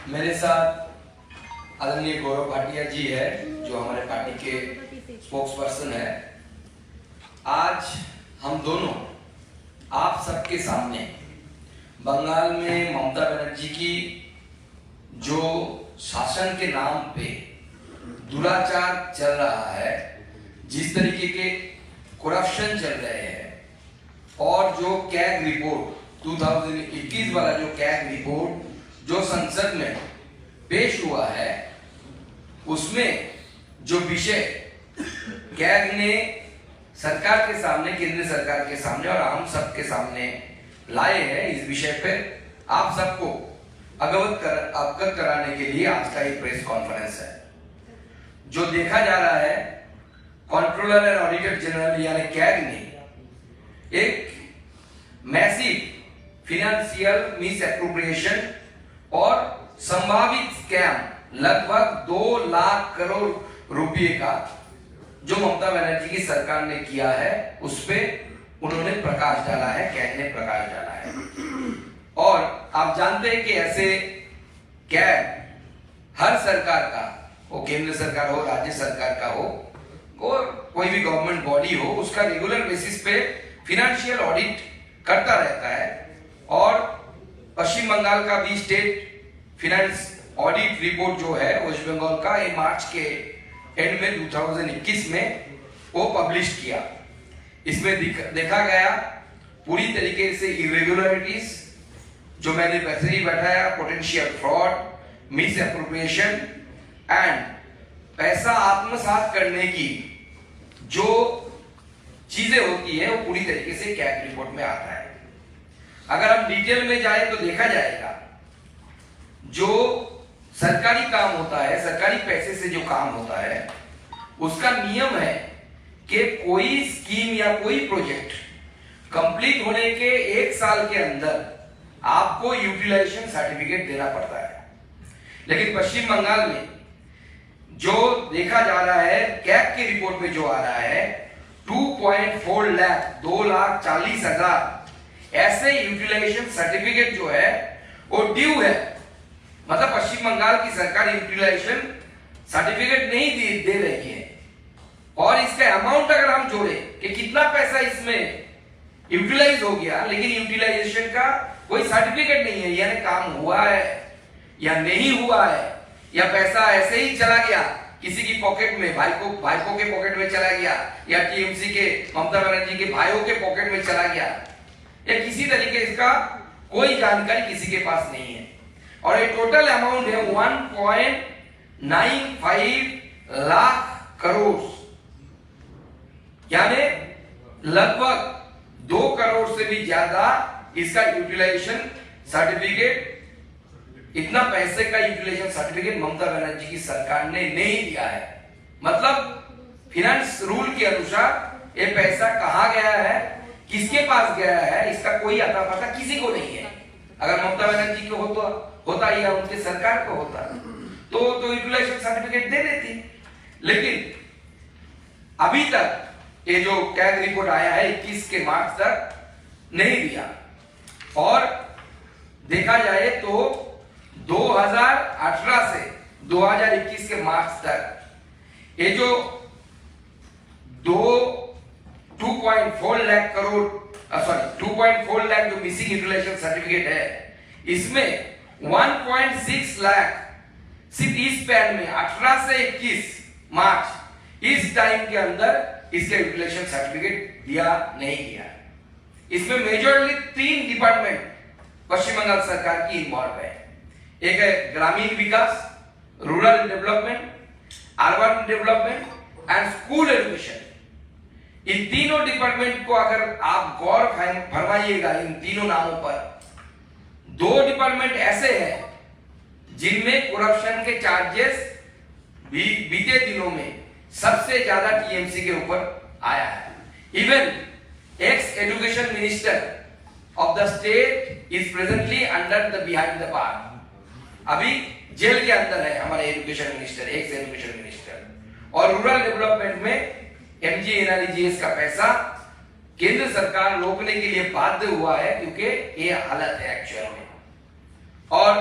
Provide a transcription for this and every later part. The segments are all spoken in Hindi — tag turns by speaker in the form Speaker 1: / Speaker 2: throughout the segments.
Speaker 1: मेरे साथ आदरणीय गौरव भाटिया जी है, जो हमारे पार्टी के स्पोक्स पर्सन है। आज हम दोनों आप सबके सामने बंगाल में ममता बनर्जी की जो शासन के नाम पे दुराचार चल रहा है, जिस तरीके के करप्शन चल रहे हैं, और जो कैग रिपोर्ट 2021 वाला जो कैग रिपोर्ट जो संसद में पेश हुआ है, उसमें जो विषय कैग ने सरकार के सामने, केंद्र सरकार के सामने और हम सबके सामने लाए हैं, इस विषय पर आप सबको अवगत कराने के लिए आज का एक प्रेस कॉन्फ्रेंस है। जो देखा जा रहा है, कंट्रोलर एंड ऑडिटर जनरल यानी कैग ने एक मैसिव फिनेंशियल मिस एप्रोप्रिएशन और संभावित स्कैम लगभग 2 लाख करोड़ रुपए का जो ममता बनर्जी की सरकार ने किया है, उस पे उन्होंने प्रकाश डाला है, कैग ने प्रकाश डाला है। और आप जानते हैं कि ऐसे कैग हर सरकार का, वो केंद्र सरकार हो, राज्य सरकार का हो, और कोई भी गवर्नमेंट बॉडी हो, उसका रेगुलर बेसिस पे फिनेंशियल ऑडिट करता रहता है। और पश्चिम बंगाल का भी स्टेट फिनेंस ऑडिट रिपोर्ट जो है वेस्ट बंगाल का, ये मार्च के एंड में 2021 में वो पब्लिश किया। इसमें देखा गया पूरी तरीके से इरेगुलरिटीज, जो मैंने वैसे ही बैठाया, potential fraud, miss appropriation and पैसा आत्मसात करने की जो चीजें होती है, वो पूरी तरीके से कैग रिपोर्ट में आता है। अगर हम डिटेल में जाए तो देखा जाएगा, जो सरकारी काम होता है, सरकारी पैसे से जो काम होता है, उसका नियम है कि कोई स्कीम या कोई प्रोजेक्ट कंप्लीट होने के 1 साल के अंदर आपको यूटिलाइजेशन सर्टिफिकेट देना पड़ता है। लेकिन पश्चिम बंगाल में जो देखा जा रहा है, कैग की रिपोर्ट में जो आ रहा है, 2.4 लाख 2,40,000 ऐसे यूटिलाइजेशन सर्टिफिकेट जो है वो ड्यू है। मतलब पश्चिम बंगाल की सरकार यूटिलाइजेशन सर्टिफिकेट नहीं दे रही है। और इसका अमाउंट अगर हम जोड़े कि कितना पैसा इसमें यूटिलाइज हो गया, लेकिन यूटिलाइजेशन का कोई सर्टिफिकेट नहीं है, यानी काम हुआ है या नहीं हुआ है, या पैसा ऐसे ही चला गया किसी की पॉकेट में, भाइयों के पॉकेट में चला गया, या टीएमसी के ममता बनर्जी के भाइयों के पॉकेट में चला गया, या किसी तरीके इसका कोई जानकारी किसी के पास नहीं है। और ये टोटल अमाउंट है 1.95 लाख करोड़, यानी लगभग 2 करोड़ से भी ज्यादा इसका यूटिलाइजेशन सर्टिफिकेट, इतना पैसे का यूटिलाइजेशन सर्टिफिकेट ममता बनर्जी की सरकार ने नहीं दिया है। मतलब फिनेंस रूल के अनुसार ये पैसा कहां गया है, किसके पास गया है, इसका कोई अता पता किसी को नहीं है। अगर ममता बनर्जी को होता या उनके सरकार को होता तो यूटिलाइजेशन सर्टिफिकेट दे देती। लेकिन अभी तक ये जो कैग रिपोर्ट आया है 21 के मार्च तक नहीं दिया। और देखा जाए तो 2018 से 2021 के मार्च तक ये जो 2.4 लाख करोड़ 2.4 लाख जो मिसिंग यूटिलाइजेशन सर्टिफिकेट है, इसमें 1.6 लाख सिर्फ इस पैन में 18 से 21 मार्च इस टाइम के अंदर इसका यूटिलाइजेशन सर्टिफिकेट दिया नहीं गया। इसमें मेजरली 3 डिपार्टमेंट पश्चिम बंगाल सरकार की इन्वॉल्व है। एक है ग्रामीण विकास, rural development, urban development and school education. इन तीनों डिपार्टमेंट को अगर आप गौर फरमाइएगा, इन तीनों नामों पर 2 डिपार्टमेंट ऐसे हैं जिनमें करप्शन के चार्जेस बीते दिनों में सबसे ज्यादा टीएमसी के ऊपर आया है। Even x education minister of the state is presently under the behind the bar. अभी जेल के अंदर है हमारे education minister, x education minister. और रूरल डेवलपमेंट में एमजीएनआरईजीएस का पैसा केंद्र सरकार रोकने के लिए बाध्य हुआ है, क्योंकि ये हालत है एक्चुअल में। और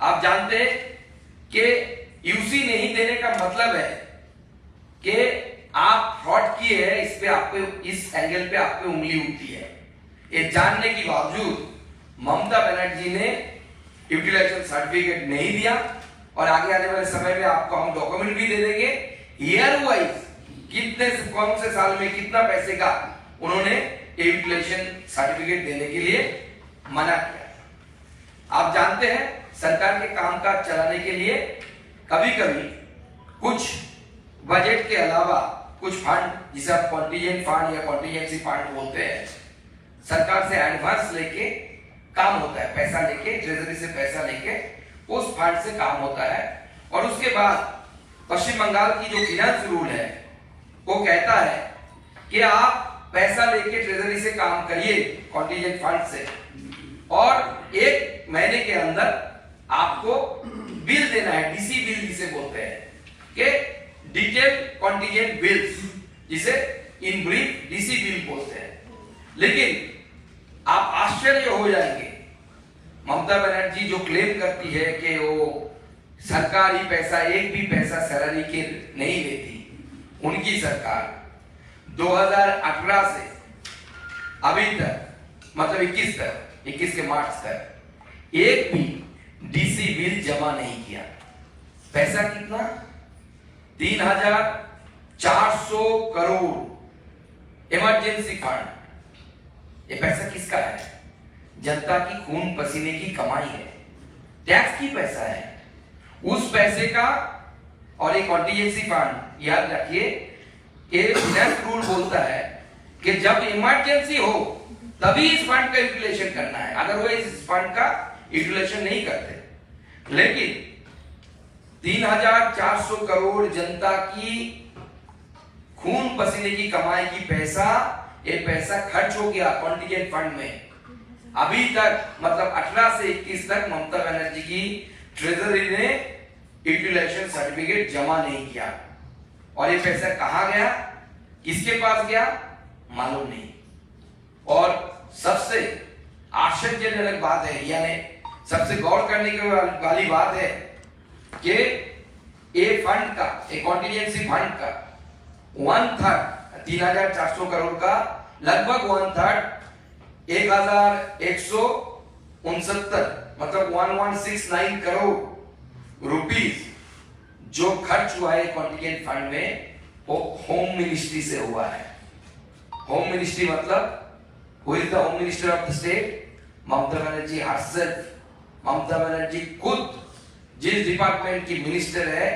Speaker 1: आप जानते हैं कि यूसी नहीं देने का मतलब है कि आप फ्रॉड किए हैं, इस पे आप पे, इस एंगल पे आप पे उंगली उठती है। ये जानने के बावजूद ममता बनर्जी ने यूटिलाइजेशन सर्टिफिकेट नहीं दिया और आगे आने वाले समय में आपको हम डॉक्यूमेंट भी दे देंगे ईयर वाइज कितने कौन से साल में कितना पैसे का उन्होंने यूटिलाइजेशन सर्टिफिकेट देने के लिए मना किया। आप जानते हैं सरकार के कामकाज चलाने के लिए कभी कभी कुछ बजट के अलावा कुछ फंड, जिसे आप कॉन्टीजेंट फंड या कॉन्टीजेंसी फंड बोलते हैं, सरकार से एडवांस लेके काम होता है, पैसा लेके, ट्रेजरी से पैसा लेके उस फंड से काम होता है। और उसके बाद पश्चिम बंगाल की जो फिनेंस रूल है वो कहता है कि आप पैसा लेके ट्रेजरी से काम करिए कॉन्टीजेंट फंड से, और 1 महीने के अंदर आपको बिल देना है, डीसी बिल जिसे बोलते हैं, कि डिटेल कॉन्टीजेंट बिल्स, जिसे इन ब्रीफ डीसी बिल बोलते हैं। लेकिन आप आश्चर्य हो जाएंगे, ममता बनर्जी जो क्लेम करती है कि वो सरकारी पैसा, एक भी पैसा सैलरी के नहीं लेती, उनकी सरकार 2018 से अभी तक, मतलब 21 के मार्च तक एक भी डीसी बिल जमा नहीं किया। पैसा कितना? 3,400 करोड़ इमरजेंसी फंड। ये पैसा किसका है? जनता की खून पसीने की कमाई है, टैक्स की पैसा है। उस पैसे का, और एक कॉन्टीजेंसी फंड, याद रखिए कि फिनेंस रूल बोलता है कि जब इमरजेंसी हो तभी इस फंड का यूटिलाइजेशन करना है, अदरवाइज इस फंड का यूटिलाइजेशन नहीं करते। लेकिन 3,400 करोड़ जनता की खून पसीने की कमाई की पैसा, ये पैसा खर्च हो गया कॉन्टीजेंट फंड में। अभी तक, मतलब 18 से 21 तक ममता बनर्जी की ट्रेजरी ने यूटिलाइजेशन सर्टिफिकेट जमा नहीं किया। और ये पैसा कहां गया, किसके पास गया, मालूम नहीं। और सबसे आश्चर्यजनक बात है, यानी सबसे गौर करने की वाली बात है कि ये फंड का, एक कॉन्टीजेंसी फंड का 1/3, 3,400 करोड़ का लगभग 1/3, 1,169, मतलब 1169 करोड़ रुपीस जो खर्च हुआ है कॉन्टीजेंट फंड में, वो होम मिनिस्ट्री से हुआ है। होम मिनिस्ट्री मतलब who is the home minister of the state? Mamata Banerjee herself. Mamata Banerjee खुद जिस डिपार्टमेंट की मिनिस्टर है,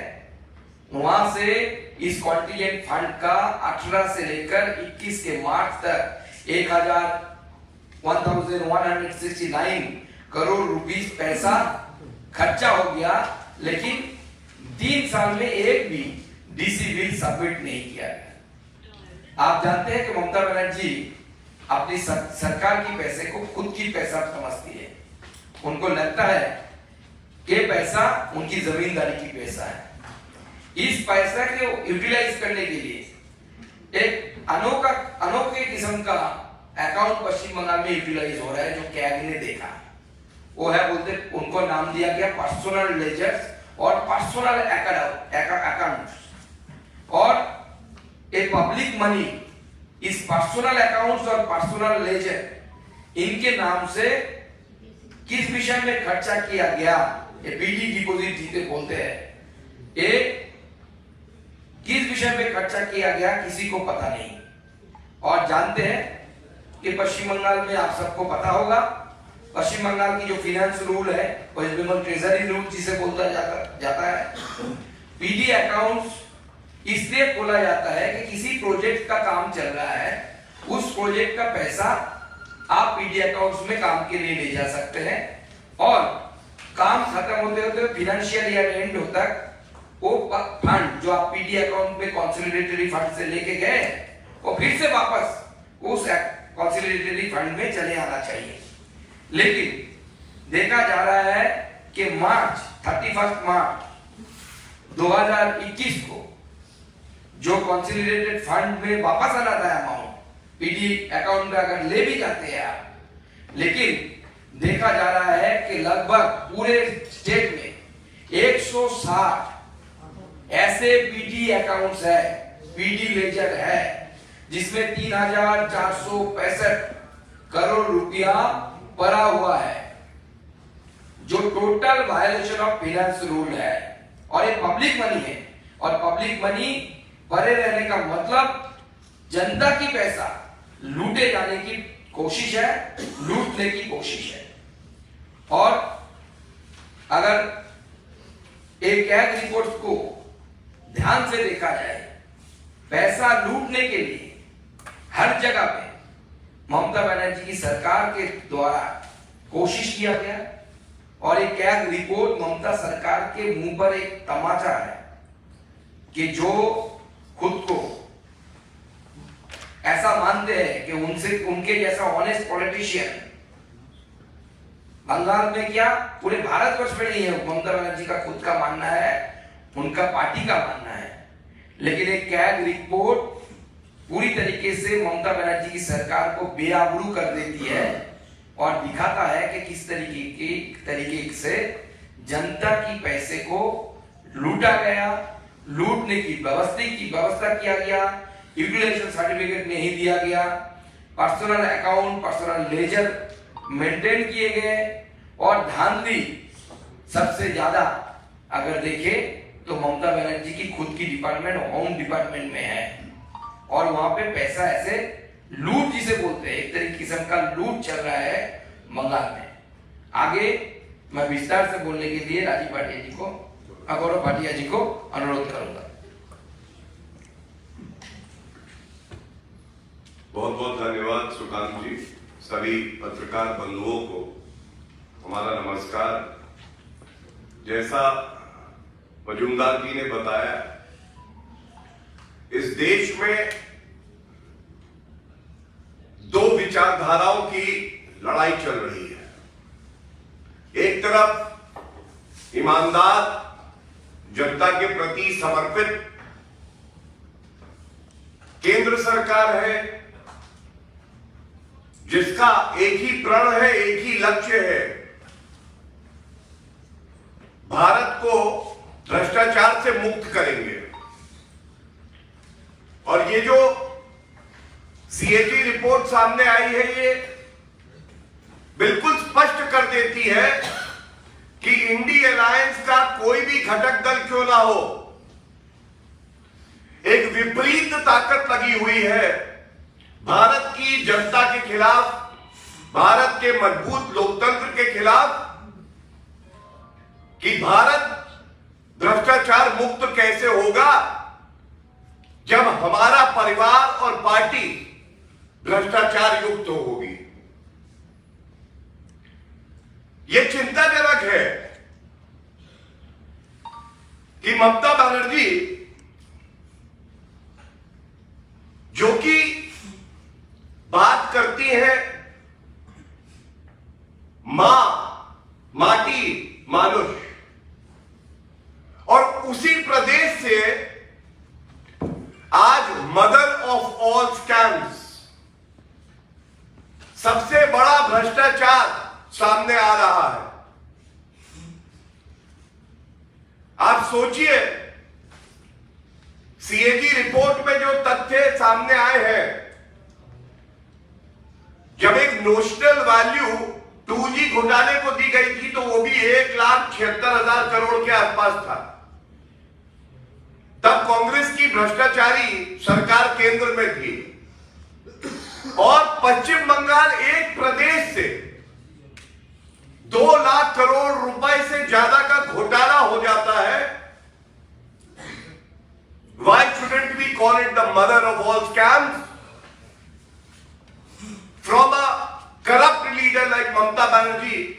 Speaker 1: वहां से इस कॉन्टीजेंट फंड का 18 से लेकर 21 के मार्च तक 1,169 करोड़ रुपीस पैसा खर्चा हो गया। लेकिन 3 साल में एक भी डीसी बिल सबमिट नहीं किया गया। आप जानते हैं कि ममता बनर्जी अपनी सरकार की पैसे को खुद की पैसा समझती है। उनको लगता है कि पैसा उनकी जमींदारी की पैसा है। इस पैसा को यूटिलाइज करने के लिए एक अनोखे किस्म का अकाउंट पश्चिम बंगाल में यूटिलाइज हो रहा है, जो कैग ने देखा। वो है, बोलते, उनको नाम दिया गया पर्सनल लेजर्स और पर्सनल अकाउंट्स। और ए पब्लिक मनी, इस पर्सनल अकाउंट्स और पर्सनल लेजर, इनके नाम से किस विषय में खर्चा किया गया, ये पीडी डिपॉजिट जिसे बोलते हैं, ये किस विषय में खर्चा किया गया किसी को पता नहीं। और जानते हैं कि पश्चिम बंगाल में, आप सबको पता होगा, पश्चिम बंगाल की जो फाइनेंस रूल है, वेस्ट बंगाल ट्रेजरी रूल जिसे बोलता जाता है, पीडी अकाउंट्स इसलिए खोला जाता है कि किसी प्रोजेक्ट का काम चल रहा है, उस प्रोजेक्ट का पैसा आप पीडी अकाउंट्स में काम के लिए ले जा सकते हैं, और काम खत्म होते होते फाइनेंशियल ईयर एंड होता है, वो फंड जो आप पीडी अकाउंट में कंसोलिडेटरी फंड से लेके गए, वो फिर से वापस उस कंसोलिडेटरी फंड में चले आना चाहिए। लेकिन देखा जा रहा है कि 31 मार्च 2021 को जो कंसोलिडेटेड फंड में वापस आना था अमाउंट, पीडी अकाउंट में अगर ले भी जाते हैं आप, लेकिन देखा जा रहा है कि लगभग पूरे स्टेट में 160 ऐसे पीडी अकाउंट्स है, पीडी लेजर है, जिसमें 3,465 करोड़ रुपया पड़ा हुआ है, जो total violation of finance rule है। और ये पब्लिक मनी है, और पब्लिक मनी पड़े रहने का मतलब जनता की पैसा लूटे जाने की कोशिश है, लूटने की कोशिश है। और अगर एक कैग रिपोर्ट को ध्यान से देखा जाए, पैसा लूटने के लिए हर जगह पे ममता बनर्जी की सरकार के द्वारा कोशिश किया गया। और एक कैग रिपोर्ट ममता सरकार के मुंह पर एक तमाचा है कि जो खुद को ऐसा मानते हैं कि उनके जैसा ऑनेस्ट पॉलिटिशियन बंगाल में क्या पूरे भारतवर्ष में नहीं है। ममता बनर्जी का खुद का मानना है, उनका पार्टी का मानना है, लेकिन एक कैग रिपोर्ट पूरी तरीके से ममता बनर्जी की सरकार को बेआबरू कर देती है और दिखाता है कि किस तरीके से जनता की पैसे को लूटा गया, लूटने की व्यवस्था किया गया, यूटिलाइजेशन सर्टिफिकेट नहीं दिया गया, personal account, personal ledger maintain किए गए। और धांधली सबसे ज्यादा अगर देखे तो ममता बनर्जी की खुद की डिपार्टमेंट होम डिपार्टमेंट में है, और वहां पे पैसा ऐसे लूट जिसे बोलते हैं, एक तरीके किस्म का लूट चल रहा है बंगाल में। आगे मैं विस्तार से बोलने के लिए राजीव भाटिया जी को, गौरव भाटिया जी को अनुरोध करूंगा।
Speaker 2: बहुत बहुत धन्यवाद सुकांत जी। सभी पत्रकार बंधुओं को हमारा नमस्कार। जैसा मजूमदार जी ने बताया, इस देश में दो विचारधाराओं की लड़ाई चल रही है। एक तरफ ईमानदार, जनता के प्रति समर्पित केंद्र सरकार है, जिसका एक ही प्रण है, एक ही लक्ष्य है, भारत को भ्रष्टाचार से मुक्त करेंगे। और ये जो सीएजी रिपोर्ट सामने आई है, ये बिल्कुल स्पष्ट कर देती है कि इंडी अलायंस का कोई भी घटक दल क्यों ना हो, एक विपरीत ताकत लगी हुई है भारत की जनता के खिलाफ, भारत के मजबूत लोकतंत्र के खिलाफ, कि भारत भ्रष्टाचार मुक्त कैसे होगा जब हमारा परिवार और पार्टी भ्रष्टाचार युक्त होगी। यह चिंताजनक है कि ममता बनर्जी, जो कि बात करती है मां, माटी, मानुष, और उसी प्रदेश से आज मदर ऑफ ऑल स्कैम्स, सबसे बड़ा भ्रष्टाचार सामने आ रहा है। आप सोचिए, सीएजी रिपोर्ट में जो तथ्य सामने आए हैं, जब एक नोशनल वैल्यू 2G घोटाले को दी गई थी तो वो भी 1,76,000 करोड़ के आसपास था। तब कांग्रेस की भ्रष्टाचारी सरकार केंद्र में थी, और पश्चिम बंगाल एक प्रदेश से 2 लाख करोड़ रुपए से ज्यादा का घोटाला हो जाता है। Why shouldn't we call it the mother of all scams? From a corrupt leader like Mamata Banerjee,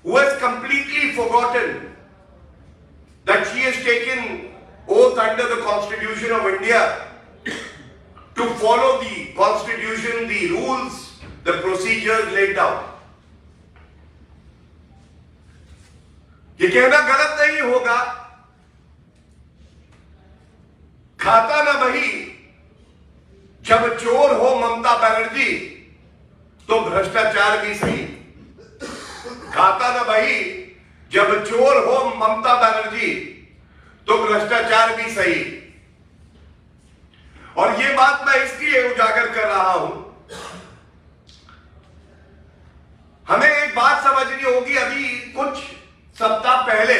Speaker 2: who has completely forgotten that she has taken oath under the Constitution of India to follow the Constitution, the rules, the procedures laid down. ये कहना गलत नहीं होगा, खाता न वही जब चोर हो ममता बनर्जी, तो भ्रष्टाचार भी सही। खाता ना भाई, जब चोर हो ममता बनर्जी तो भ्रष्टाचार भी सही। और ये बात मैं इसलिए उजागर कर रहा हूं, हमें एक बात समझनी होगी। अभी कुछ सप्ताह पहले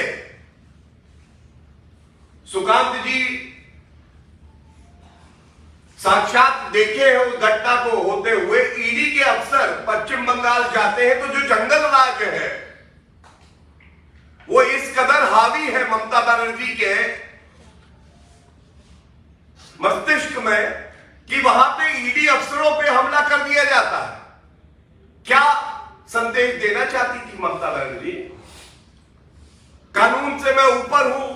Speaker 2: सुकांत जी साक्षात देखे हैं उस घटना को होते हुए। ईडी के अफसर पश्चिम बंगाल जाते हैं तो जो जंगल राज है वो इस कदर हावी है ममता बनर्जी के मस्तिष्क में कि वहां पे ईडी अफसरों पे हमला कर दिया जाता है। क्या संदेश देना चाहती थी ममता बनर्जी? कानून से मैं ऊपर हूं,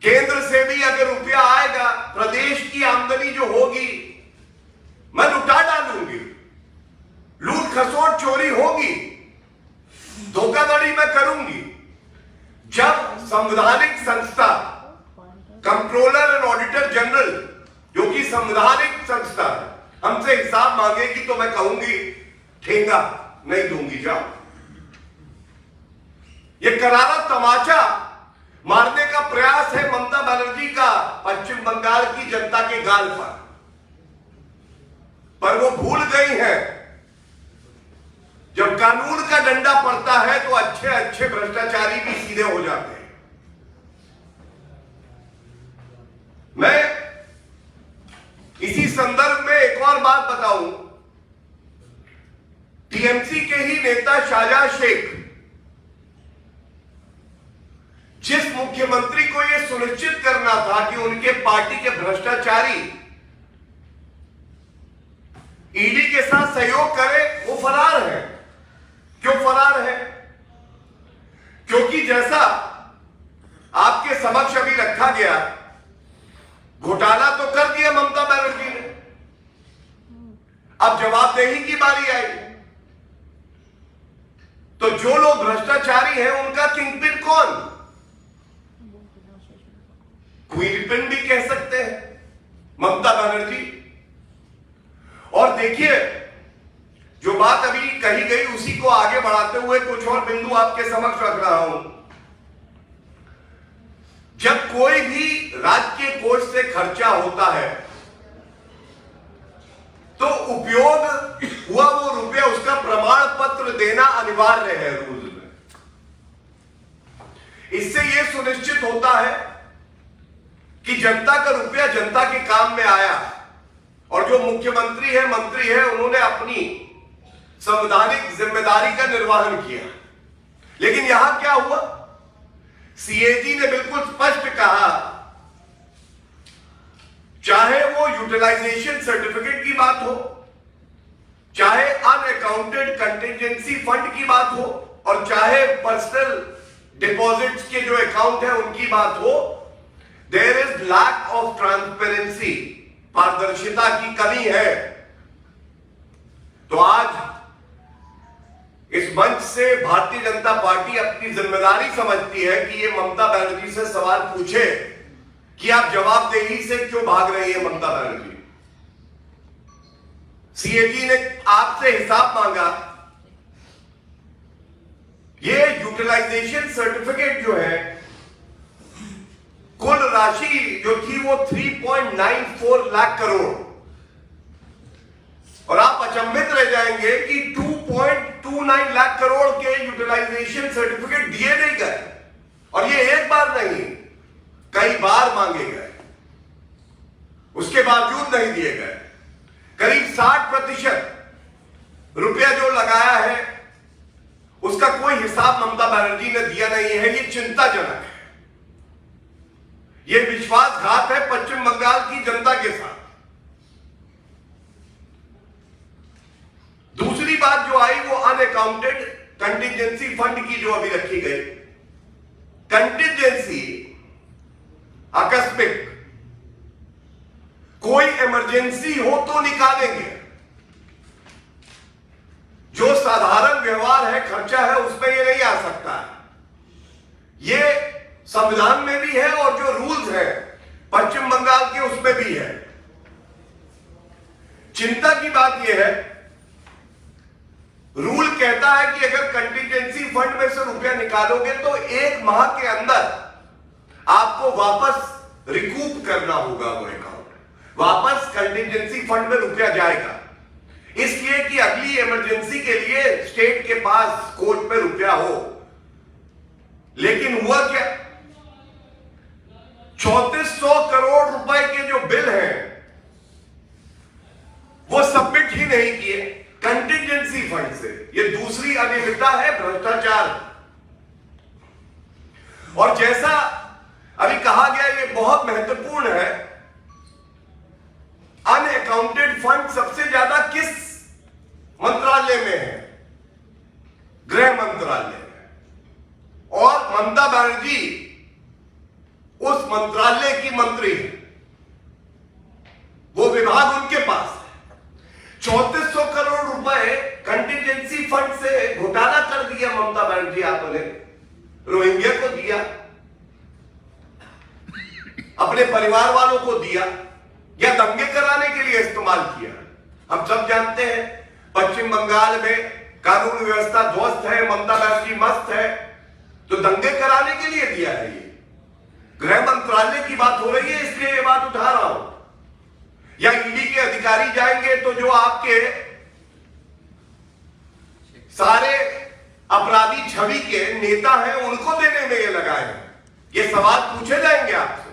Speaker 2: केंद्र से भी अगर रुपया आएगा, प्रदेश की आमदनी जो होगी मैं लुटा डालूंगी, लूट खसोट चोरी होगी, धोखाधड़ी मैं करूंगी। जब संवैधानिक संस्था कंट्रोलर एंड ऑडिटर जनरल, जो कि संवैधानिक संस्था हमसे हिसाब मांगेगी तो मैं कहूंगी ठेंगा नहीं दूंगी। जाओ, ये करारा तमाचा मारने का प्रयास है ममता बनर्जी का पश्चिम बंगाल की जनता के गाल पर वो भूल गई है जब कानून का डंडा पड़ता है तो अच्छे अच्छे भ्रष्टाचारी भी सीधे हो जाते हैं। मैं इसी संदर्भ में एक और बात बताऊं। टीएमसी के ही नेता शाहजहां शेख जिस मुख्यमंत्री को यह सुनिश्चित करना था कि उनके पार्टी के भ्रष्टाचारी ईडी के साथ सहयोग करे, वो फरार है। क्यों फरार है? क्योंकि जैसा आपके समक्ष अभी रखा गया, घोटाला तो कर दिया ममता बनर्जी ने, अब जवाबदेही की बारी आई। तो जो लोग भ्रष्टाचारी हैं उनका किंगपिन कौन? क्वीनपिन भी कह सकते हैं ममता बनर्जी। और देखिए, जो बात अभी कही गई उसी को आगे बढ़ाते हुए कुछ और बिंदु आपके समक्ष रख रहा हूं। जब कोई भी राज्य के कोष से खर्चा होता है तो उपयोग हुआ वो रुपया, उसका प्रमाण पत्र देना अनिवार्य है रूल्स में। इससे यह सुनिश्चित होता है कि जनता का रुपया जनता के काम में आया और जो मुख्यमंत्री है, मंत्री है, उन्होंने अपनी संवैधानिक जिम्मेदारी का निर्वहन किया। लेकिन यहां क्या हुआ? सीएजी ने बिल्कुल स्पष्ट कहा, चाहे वो यूटिलाइजेशन सर्टिफिकेट की बात हो, चाहे अनअकाउंटेड कंटिजेंसी फंड की बात हो, और चाहे पर्सनल डिपॉजिट्स के जो अकाउंट है उनकी बात हो, there is lack of transparency, पारदर्शिता की कमी है। तो आज इस मंच से भारतीय जनता पार्टी अपनी जिम्मेदारी समझती है कि ये ममता बनर्जी से सवाल पूछे कि आप जवाबदेही से क्यों भाग रही है ममता बनर्जी। सीएजी ने आपसे हिसाब मांगा। ये यूटिलाइजेशन सर्टिफिकेट जो है, कुल राशि जो थी वो 3.94 लाख करोड़, और आप अचंभित रह जाएंगे कि 2.29 लाख करोड़ के यूटिलाइजेशन सर्टिफिकेट दिए नहीं गए। और ये एक बार नहीं, कई बार मांगे गए, उसके बावजूद नहीं दिए गए। करीब 60% रुपया जो लगाया है उसका कोई हिसाब ममता बनर्जी ने दिया नहीं है। ये चिंताजनक है, ये विश्वासघात है पश्चिम बंगाल की जनता के साथ। दूसरी बात जो आई वो अनअकाउंटेड कंटिजेंसी फंड की जो अभी रखी गई। कंटिजेंसी आकस्मिक, कोई इमरजेंसी हो तो निकालेंगे, जो साधारण व्यवहार है, खर्चा है, उसमें ये नहीं आ सकता है। ये संविधान में भी है और जो रूल्स है पश्चिम बंगाल के उसमें भी है। चिंता की बात यह है रूल कहता है कि अगर कंटिजेंसी फंड में से रुपया निकालोगे तो 1 माह के अंदर आपको वापस रिकूप करना होगा वो अकाउंट, वापस कंटिजेंसी फंड में रुपया जाएगा, इसलिए कि अगली इमरजेंसी के लिए स्टेट के पास कोर्ट में रुपया हो। लेकिन हुआ क्या, 3400 करोड़ रुपए के जो बिल हैं वो सबमिट ही नहीं किए कंटिजेंसी फंड से। ये दूसरी अनियमितता है, भ्रष्टाचार। और जैसा अभी कहा गया, ये बहुत महत्वपूर्ण है, अनअकाउंटेड फंड सबसे ज्यादा किस मंत्रालय में है? गृह मंत्रालय में। और ममता बनर्जी उस मंत्रालय की मंत्री है, वो विभाग उनके पास है। 3400 करोड़ रुपए कंटिजेंसी फंड से घोटाला कर दिया ममता बनर्जी आपने, रोहिंग्या को दिया, अपने परिवार वालों को दिया, या दंगे कराने के लिए इस्तेमाल किया। हम सब जानते हैं पश्चिम बंगाल में कानून व्यवस्था ध्वस्त है, ममता बनर्जी मस्त है, तो दंगे कराने के लिए दिया है। ये गृह मंत्रालय की बात हो रही है, इसलिए ये बात उठा रहा हूं। या ईडी के अधिकारी जाएंगे तो जो आपके सारे अपराधी छवि के नेता हैं उनको देने में ये लगाए हैं, ये सवाल पूछे जाएंगे आपसे।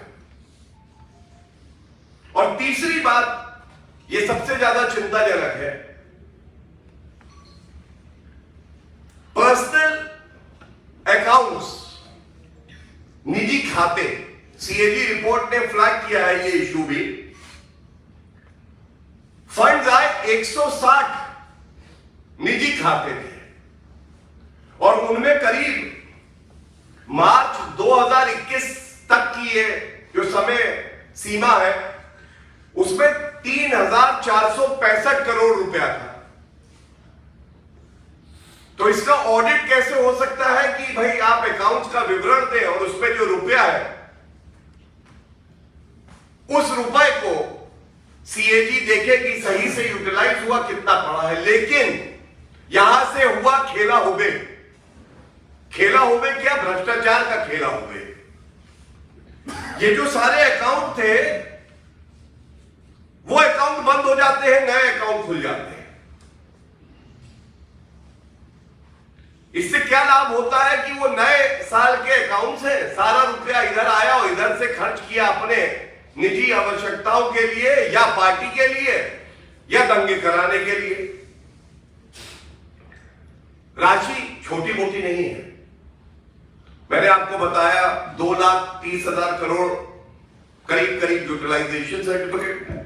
Speaker 2: और तीसरी बात, ये सबसे ज्यादा चिंताजनक है, पर्सनल अकाउंट्स, निजी खाते। सीएजी रिपोर्ट ने फ्लैग किया है ये इशू भी। फंड्स आए 160 निजी खाते थे और उनमें करीब मार्च 2021 तक की ये जो समय सीमा है उसमें 3465 करोड़ रुपया था। तो इसका ऑडिट कैसे हो सकता है कि भाई आप अकाउंट्स का विवरण दें और उसमें जो रुपया है उस रुपए को सीएजी देखे कि सही से यूटिलाइज हुआ, कितना पड़ा है। लेकिन यहां से हुआ खेला होबे। खेला होबे क्या? भ्रष्टाचार का खेला होबे। ये जो सारे अकाउंट थे वो अकाउंट बंद हो जाते हैं, नए अकाउंट खुल जाते हैं। इससे क्या लाभ होता है कि वो नए साल के अकाउंट्स हैं, सारा रुपया इधर आया और इधर से खर्च किया अपने निजी आवश्यकताओं के लिए या पार्टी के लिए या दंगे कराने के लिए। राशि छोटी मोटी नहीं है। मैंने आपको बताया 2,30,000 करोड़ करीब करीब यूटिलाइजेशन सर्टिफिकेट है।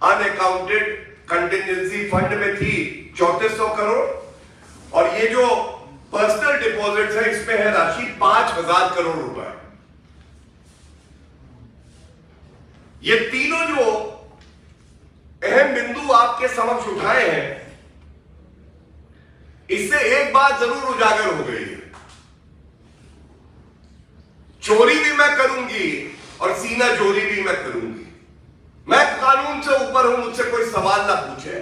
Speaker 2: अनअकाउंटेड कंटिजेंसी फंड में थी 3400 करोड़ और ये जो पर्सनल डिपॉजिट्स है इसमें है राशि 5,000 करोड़ रुपए। ये तीनों जो अहम बिंदु आपके समक्ष उठाए हैं, इससे एक बात जरूर उजागर हो गई है, चोरी भी मैं करूंगी और सीना चोरी भी मैं करूंगी। मैं कानून से ऊपर हूं, मुझसे कोई सवाल ना पूछे।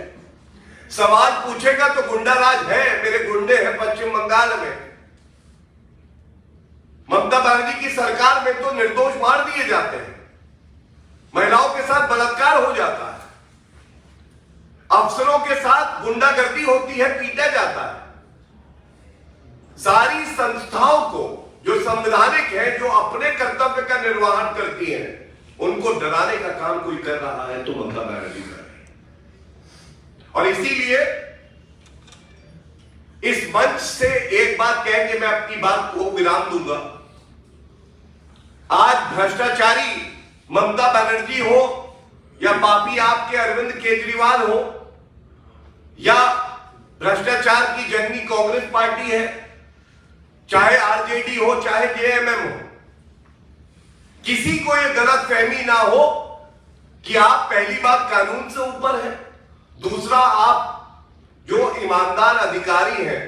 Speaker 2: सवाल पूछेगा तो गुंडा राज है, मेरे गुंडे हैं पश्चिम बंगाल में। ममता बनर्जी की सरकार में तो निर्दोष मार दिए जाते हैं, महिलाओं के साथ बलात्कार हो जाता है, अफसरों के साथ गुंडागर्दी होती है, पीटा जाता है। सारी संस्थाओं को जो संवैधानिक है, जो अपने कर्तव्य का निर्वहन करती हैं, उनको डराने का काम कोई कर रहा है तो ममता बनर्जी कर रही है। और इसीलिए इस मंच से एक बात कह के मैं अपनी बात को विराम दूंगा। आज भ्रष्टाचारी ममता बनर्जी हो या पापी आपके अरविंद केजरीवाल हो या भ्रष्टाचार की जननी कांग्रेस पार्टी है, चाहे आरजेडी हो चाहे जेएमएम हो, किसी को यह गलत फहमी ना हो कि आप पहली बात कानून से ऊपर है, दूसरा आप जो ईमानदार अधिकारी हैं,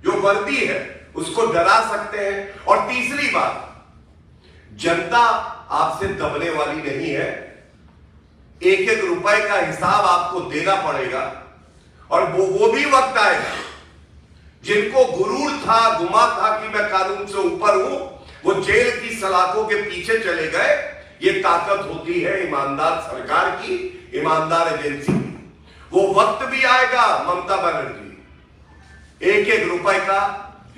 Speaker 2: जो वर्दी है, उसको डरा सकते हैं, और तीसरी बात जनता आपसे दबने वाली नहीं है। एक एक रुपए का हिसाब आपको देना पड़ेगा और वो भी वक्त आएगा जिनको गुरूर था, गुमा था कि मैं कानून से ऊपर हूं, वो जेल की सलाखों के पीछे चले गए। ये ताकत होती है ईमानदार सरकार की, ईमानदार एजेंसी की। वो वक्त भी आएगा ममता बनर्जी, एक एक रुपए का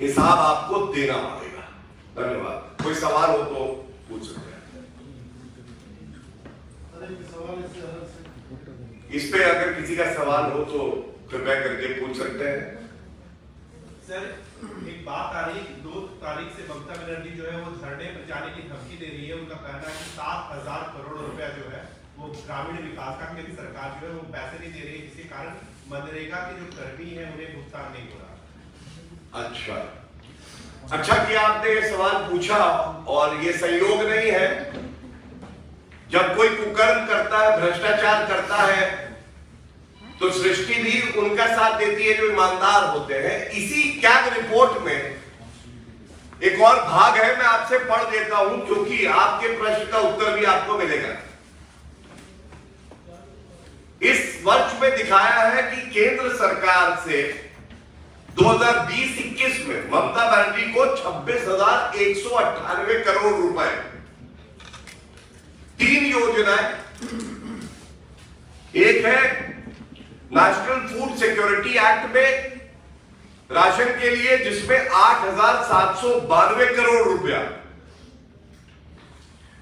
Speaker 2: हिसाब आपको देना पड़ेगा। धन्यवाद। कोई सवाल हो तो पूछ सकते हैं। इस पे अगर किसी का सवाल हो तो कृपया करके पूछ सकते हैं।
Speaker 3: सर, एक बात आ रही है कि 2 तारीख से ममता बनर्जी जो है वो धरने पर जाने की धमकी दे रही है। उनका कहना है कि 7,000 करोड़ रुपया जो है वो ग्रामीण विकास का, क्योंकि सरकार जो है वो पैसे नहीं दे रही है, जिसके कारण मनरेगा के जो कर्मी है उन्हें भुगतान नहीं हो रहा।
Speaker 2: अच्छा किया आपने ये सवाल पूछा। और ये संयोग नहीं है, जब कोई कुकर्म करता है, भ्रष्टाचार करता है, तो सृष्टि भी उनका साथ देती है जो ईमानदार होते हैं। इसी कैग रिपोर्ट में एक और भाग है, मैं आपसे पढ़ देता हूं, क्योंकि आपके प्रश्न का उत्तर भी आपको मिलेगा। इस वर्ष में दिखाया है कि केंद्र सरकार से 2020-21 में ममता बनर्जी को 26,198 करोड़ रुपए, 3 योजनाएं। एक है नेशनल फूड सिक्योरिटी एक्ट में राशन के लिए, जिसमें 8,792 करोड़ रुपया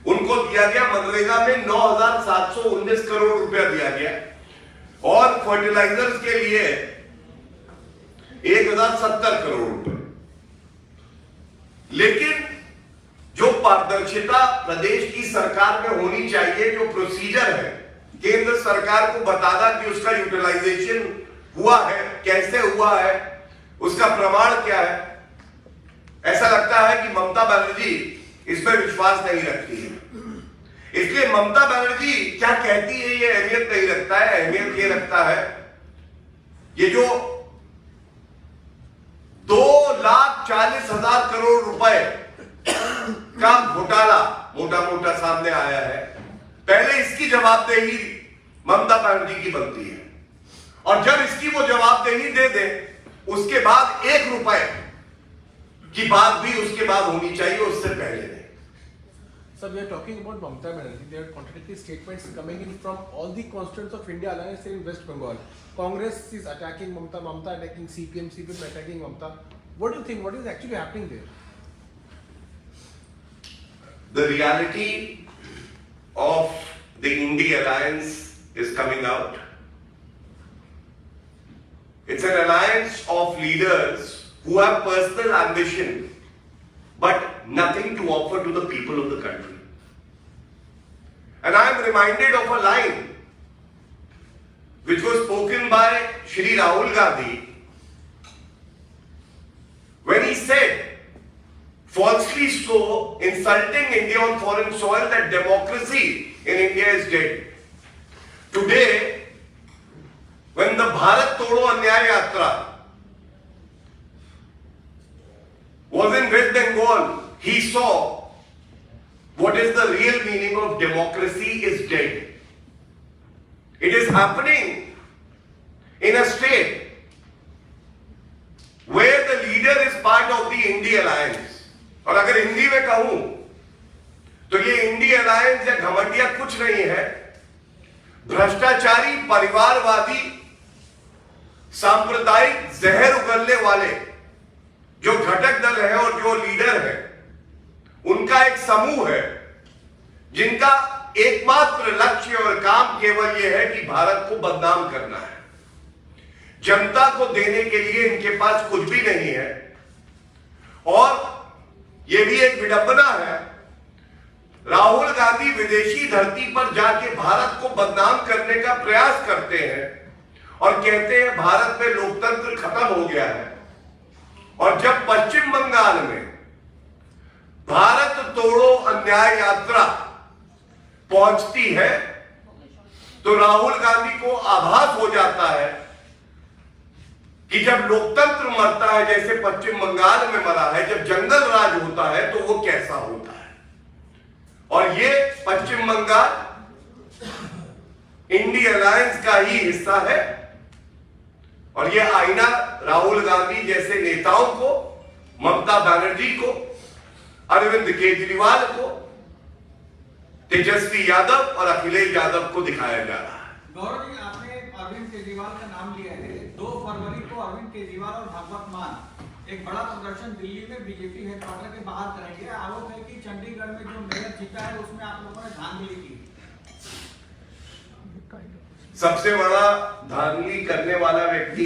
Speaker 2: उनको दिया गया। मनरेगा में 9,719 करोड़ रुपया दिया गया। और फर्टिलाइजर्स के लिए 1,070 करोड़ रुपए। लेकिन जो पारदर्शिता प्रदेश की सरकार में होनी चाहिए, जो प्रोसीजर है, केंद्र सरकार को बताना कि उसका यूटिलाइजेशन हुआ है, कैसे हुआ है, उसका प्रमाण क्या है, ऐसा लगता है कि ममता बनर्जी इसमें विश्वास नहीं रखती है। इसलिए ममता बनर्जी क्या कहती है ये अहमियत नहीं रखता है। अहमियत ये रखता है ये जो 2,40,000 करोड़ रुपए का घोटाला मोटा मोटा सामने आया है। पहले इसकी जवाबदेही ममता बनर्जी की बनती है, और जब इसकी वो जवाबदेही दे दे, उसके बाद 1 रुपए की बात भी उसके बाद होनी चाहिए, उससे पहले नहीं।
Speaker 4: Sir, we are talking about Mamata Banerjee. There are contradictory statements coming in from all the constituents of India Alliance in West Bengal. Congress is attacking Mamata, Mamata attacking CPM, CPM attacking Mamata. What do you think? What is actually happening there?
Speaker 2: The reality of the India Alliance is coming out. It's an alliance of leaders who have personal ambition but nothing to offer to the people of the country. And I am reminded of a line which was spoken by Shri Rahul Gandhi when he said, falsely so, insulting India on foreign soil, that democracy in India is dead. Today, when the Bharat Todo Anyay Yatra was in West Bengal, he saw what is the real meaning of democracy is dead. It is happening in a state where the leader is part of the India Alliance. और अगर हिंदी में कहूं तो ये इंडिया अलायंस या घमंडिया कुछ नहीं है, भ्रष्टाचारी, परिवारवादी, सांप्रदायिक जहर उगलने वाले जो घटक दल है और जो लीडर है, उनका एक समूह है जिनका एकमात्र लक्ष्य और काम केवल यह है कि भारत को बदनाम करना है। जनता को देने के लिए इनके पास कुछ भी नहीं है। और यह भी एक विडंबना है, राहुल गांधी विदेशी धरती पर जाके भारत को बदनाम करने का प्रयास करते हैं और कहते हैं भारत में लोकतंत्र खत्म हो गया है। और जब पश्चिम बंगाल में भारत तोड़ो अन्याय यात्रा पहुंचती है तो राहुल गांधी को आभास हो जाता है कि जब लोकतंत्र मरता है, जैसे पश्चिम बंगाल में मरा है, जब जंगल राज होता है तो वो कैसा होता है। और ये पश्चिम बंगाल इंडिया अलायंस का ही हिस्सा है। और ये आईना राहुल गांधी जैसे नेताओं को, ममता बनर्जी को, अरविंद केजरीवाल को, तेजस्वी यादव और अखिलेश यादव को दिखाया जा रहा है।
Speaker 5: गौरव जी, आपने अरविंद केजरीवाल का नाम लिया है। 2 फरवरी को अरविंद केजरीवाल और भगवत मान एक बड़ा प्रदर्शन दिल्ली में बीजेपी हेडक्वार्टर के बाहर करेंगे। आरोप है कि चंडीगढ़ में जो मेयर जीता है उसमें आप लोगों ने धांधली की।
Speaker 2: सबसे बड़ा धांधली करने वाला व्यक्ति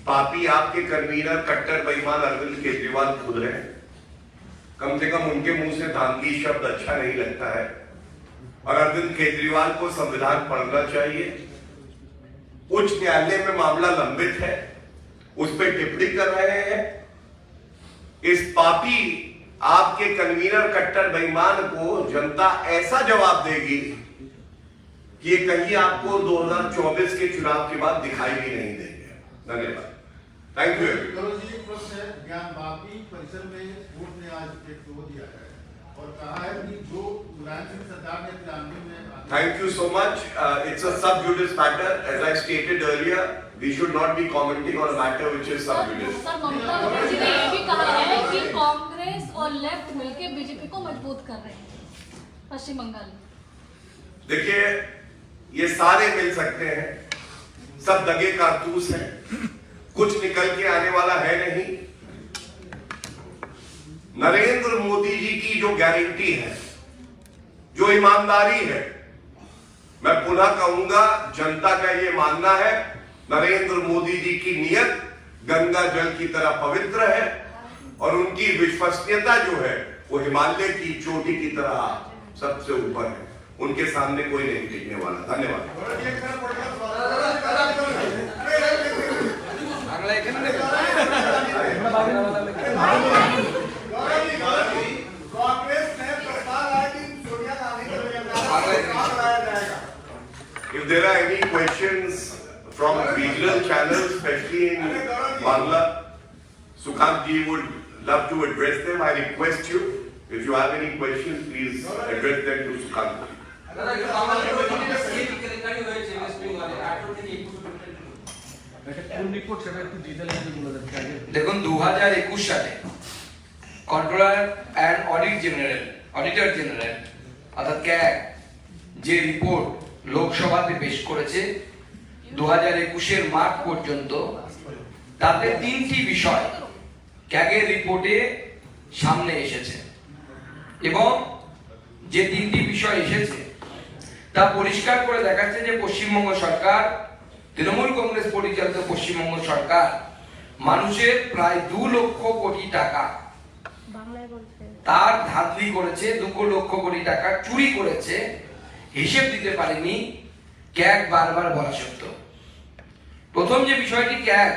Speaker 2: पापी आपके कन्वीनर कट्टर बेईमान अरविंद केजरीवाल खुद है। कम से कम उनके मुंह से धांधली शब्द अच्छा नहीं लगता है। और अरविंद केजरीवाल को संविधान पढ़ना चाहिए। उच्च न्यायालय में मामला लंबित है, उस पर टिप्पणी कर रहे हैं। इस पापी आपके कन्वीनर कट्टर बेईमान को जनता ऐसा जवाब देगी कि ये कहीं आपको 2024 के चुनाव के बाद दिखाई भी नहीं देंगे। धन्यवाद। Thank you.
Speaker 6: करोड़ जी, एक प्रश्न है। ज्ञान वापी परिसर में कोर्ट ने आज एक वो दिया है और कहा है कि जो मुलायम सिंह सरकार ने 93 में
Speaker 2: Thank you so much. It's a sub judice matter. As I stated earlier, we should not be commenting on a matter which is sub judice.
Speaker 7: Sir, Mamata Banerjee ने ये भी कहा है कि कांग्रेस और लेफ्ट मिलकर बीजेपी को मजबूत कर रहे हैं पश्चिम बंगाल में।
Speaker 2: देखिए, ये सारे मिल सकते हैं, सब दगे कारतूस हैं, कुछ निकल के आने वाला है नहीं। नरेंद्र मोदी जी की जो गारंटी है, जो ईमानदारी है, मैं पुनः कहूंगा, जनता का ये मानना है नरेंद्र मोदी जी की नियत गंगा जल की तरह पवित्र है और उनकी विश्वसनीयता जो है वो हिमालय की चोटी की तरह सबसे ऊपर है। उनके सामने कोई नहीं टिकने वाला। धन्यवाद।
Speaker 6: कांग्रेस ने प्रस्ताव आया कि सोनिया गांधी को लगाया जाएगा।
Speaker 2: If there are any questions from regional channels, especially in Bangla, Sukhant ji would love to address them. I request you, if you have any questions, please address them to Sukhant ji.
Speaker 1: দেখুন 2021 সালে কন্ট্রোলার অ্যান্ড অডিটর জেনারেল অর্থাৎ ক্যাগ যে রিপোর্ট লোকসভাতে পেশ করেছে 2021 মার্চ পর্যন্ত, তাতে 3টি বিষয় ক্যাগের রিপোর্টে সামনে এসেছে এবং যে 3টি বিষয় এসেছে তা পরিষ্কার করে দেখাচ্ছে যে পশ্চিমবঙ্গ সরকার, তৃণমূল কংগ্রেস পরিচালিত পশ্চিমবঙ্গ সরকার মানুষের প্রায় 2 লক্ষ কোটি টাকা তার ধাঁধলি করেছে, 2 লক্ষ কোটি টাকা চুরি করেছে, হিসেব দিতে পারেনি ক্যাগ বারবার বলা সত্ত্বেও। প্রথম যে বিষয়টি ক্যাগ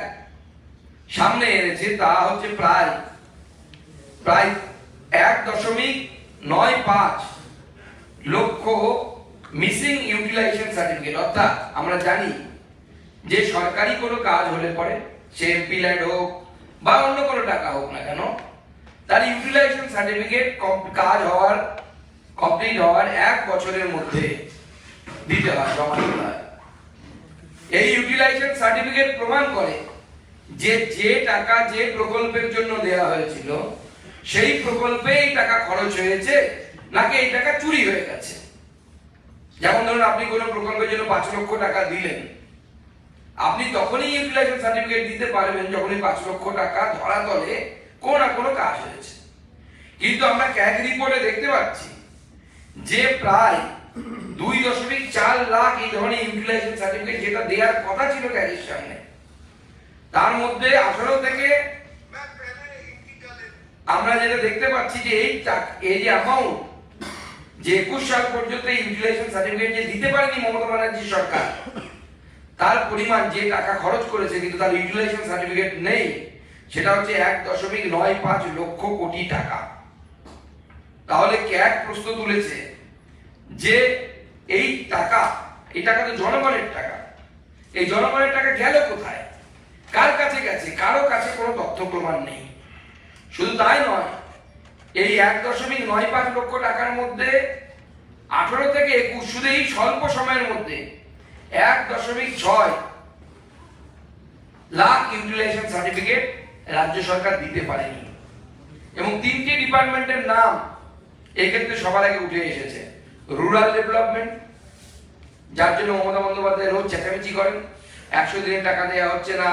Speaker 1: সামনে এনেছে তা হচ্ছে প্রায় 1.95 লক্ষ মিসিং ইউটিলাইজেশন সার্টিফিকেট। অর্থাৎ আমরা জানি যে সরকারি কোনো কাজ হলে পরে সে এমপি ল্যান্ড হোক বা অন্য কোনো টাকা হোক না কেন, তার ইউটিলাইজেশন সার্টিফিকেট কাজ হওয়ার কমপ্লিট হওয়ার 1 বছরের মধ্যে দিতে হয়, জমা দিতে হয়। এই ইউটিলাইজেশন সার্টিফিকেট প্রমাণ করে যে যে টাকা যে প্রকল্পের জন্য দেওয়া হয়েছিল সেই প্রকল্পে এই টাকা খরচ হয়েছে নাকি এই টাকা চুরি হয়ে গেছে। যেমন ধরুন আপনি কোনো প্রকল্পের জন্য 5 লক্ষ টাকা দিলেন, আপনি তখনই ইউটিলাইজেশন সার্টিফিকেট দিতে পারবেন যখনই 5 লক্ষ টাকা ধরাতলে কোনো না কোনো কাজ হয়েছে। কিন্তু আমরা ক্যাগ রিপোর্টে দেখতে পাচ্ছি যে প্রায় 2.4 লাখ এই ধরনের ইউটিলাইজেশন সার্টিফিকেট যেটা দেওয়ার কথা ছিল ক্যাগের সামনে, তার মধ্যে 18 থেকে আমরা যেটা দেখতে পাচ্ছি যে এই যে অ্যামাউন্ট যে 21 সাল পর্যন্ত ইউটিলাইজেশন সার্টিফিকেট যে দিতে পারেনি মমতা ব্যানার্জি সরকার, তার পরিমাণ যে টাকা খরচ করেছে কিন্তু তার ইউটিলাইজেশন সার্টিফিকেট নেই, সেটা হচ্ছে 1.95 লক্ষ কোটি টাকা। তাহলে ক্যাগ প্রশ্ন তুলেছে যে এই টাকা তো জনগণের টাকা, এই জনগণের টাকা গেল কোথায়, কার কাছে গেছে? কারো কাছে কোনো তথ্য প্রমাণ নেই। শুধু তাই নয়, এই 1.95 লক্ষ টাকার মধ্যে 18 থেকে 21 শুধু এই স্বল্প সময়ের মধ্যে 1.6 লাখ ইউটিলাইজেশন সার্টিফিকেট রাজ্য সরকার দিতে পারেনি। এবং 3টি ডিপার্টমেন্টের নাম এক্ষেত্রে সবার আগে উঠে এসেছে। রুরাল ডেভেলপমেন্ট, যার জন্য মমতা বন্দ্যোপাধ্যায় রোজ চেঁচামেচি করেন 100 দিনের টাকা দেওয়া হচ্ছে না,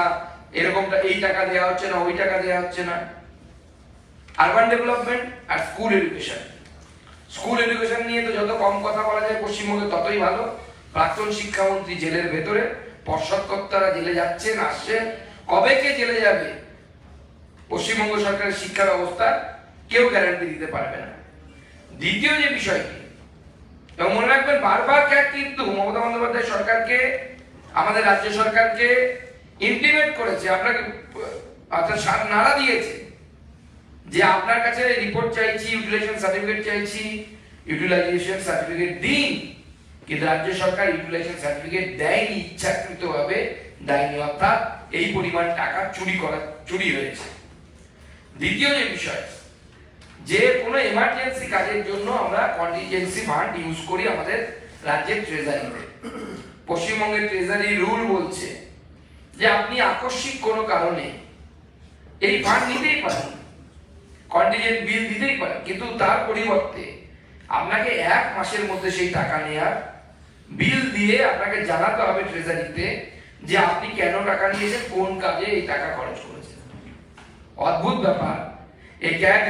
Speaker 1: এরকমটা এই টাকা দেওয়া হচ্ছে না, ওই টাকা দেওয়া হচ্ছে না। আরবান ডেভেলপমেন্ট আর স্কুল এডুকেশন। স্কুল এডুকেশন নিয়ে তো যত কম কথা বলা যায় পশ্চিমবঙ্গে ততই ভালো। প্রাক্তন শিক্ষামন্ত্রী জেলের ভেতরে, পর্ষদকর্তারা জেলে যাচ্ছেন আসছেন, কবে কে জেলে যাবে পশ্চিমবঙ্গ সরকারের শিক্ষা ব্যবস্থা কেউ গ্যারান্টি দিতে পারবে না। দ্বিতীয় যে বিষয়টি, এবং মনে রাখবেন বারবার কিন্তু মমতা বন্দ্যোপাধ্যায় সরকারকে, আমাদের রাজ্য সরকারকে ইন্টিমেট করেছে, আপনাকে অর্থাৎ নাড়া দিয়েছে যে আপনার কাছে রিপোর্ট চাইছি, ইউটিলাইজেশন সার্টিফিকেট চাইছি, ইউটিলাইজেশন সার্টিফিকেট দিন। কিন্তু রাজ্য সরকার ইউটিলাইজেশন সার্টিফিকেট দেয়নি, ইচ্ছাকৃতভাবে দেয়নি, অর্থাৎ এই পরিমাণ টাকা চুরি হয়েছে। দ্বিতীয় যে বিষয়, যে কোনো এমার্জেন্সি কাজের জন্য আমরা কন্টিনজেন্সি ফান্ড ইউজ করি আমাদের রাজ্যের ট্রেজারিতে। পশ্চিমবঙ্গের ট্রেজারি রুল বলছে যে আপনি আকস্মিক কোনো কারণে এই ফান্ড নিতেই পারেন, কন্টিনজেন্ট বিল দিতেই পারেন, কিন্তু তার পরিবর্তে আপনাকে 1 মাসের মধ্যে সেই টাকা নেওয়ার বিল দিয়ে আপনাকে জানাতে হবে ট্রেজারিতে যে আপনি কেন টাকা নিয়েছেন, কোন কাজে এই টাকা খরচ করেছেন। অদ্ভুত ব্যাপার, এই ক্যাগ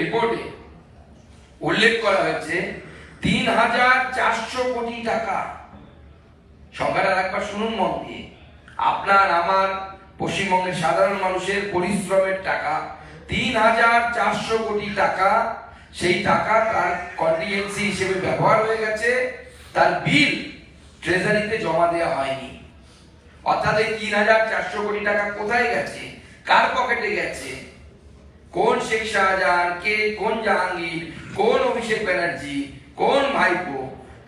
Speaker 1: রিপোর্টে উল্লেখ করা হয়েছে 3,400 কোটি টাকা। সংখ্যাটা একবার শুনুন মন দিয়ে, আপনার আমার পশ্চিমবঙ্গের সাধারণ মানুষের পরিশ্রমের টাকা 3,400 কোটি টাকা। সেই টাকা তার কন্টিনজেন্সি হিসেবে ব্যবহার হয়ে গেছে, তার বিল ট্রেজারিতে জমা দেওয়া হয়নি। অর্থাৎ এই 3,400 কোটি টাকা কোথায় গেছে, কার পকেটে গেছে, কোন শেখ শাহজাহান, কে কোন জাহাঙ্গীর, কোন অভিষেক ব্যানার্জি, কোন ভাইপো,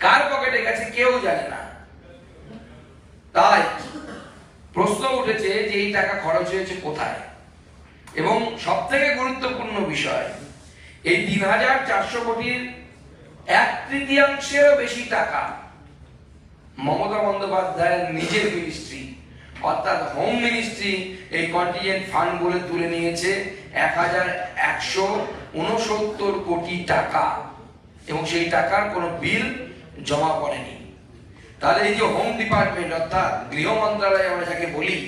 Speaker 1: কার পকেটে গেছে কেউ জানে না। তাই প্রশ্ন উঠেছে যে এই টাকা খরচ হয়েছে কোথায়। এবং সবথেকে গুরুত্বপূর্ণ বিষয়, এই 3,400 কোটির 1/3 বেশি টাকা মমতা বন্দ্যোপাধ্যায়ের নিজের মিনিস্ট্রি অর্থাৎ হোম মিনিস্ট্রি এই কন্টিনজেন্ট ফান্ড বলে তুলে নিয়েছে 1,169 কোটি টাকা, এবং সেই টাকার কোনো বিল জমা পড়েনি। তাহলে এই যে হোম ডিপার্টমেন্ট অর্থাৎ গৃহ মন্ত্রণালয় আমরা যাকে বলি,